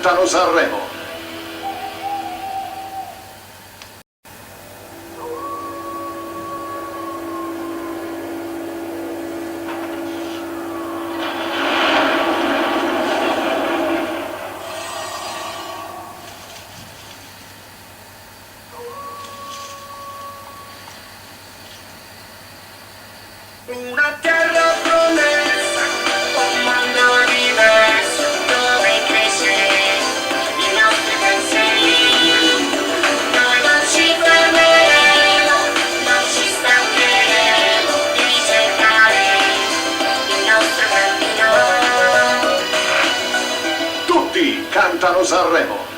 cantano Sanremo. Una terra promessa, un mondo diverso dove crescere i nostri pensieri. Noi non ci fermeremo, non ci stancheremo di cercare il nostro cammino. Tutti cantano Sanremo.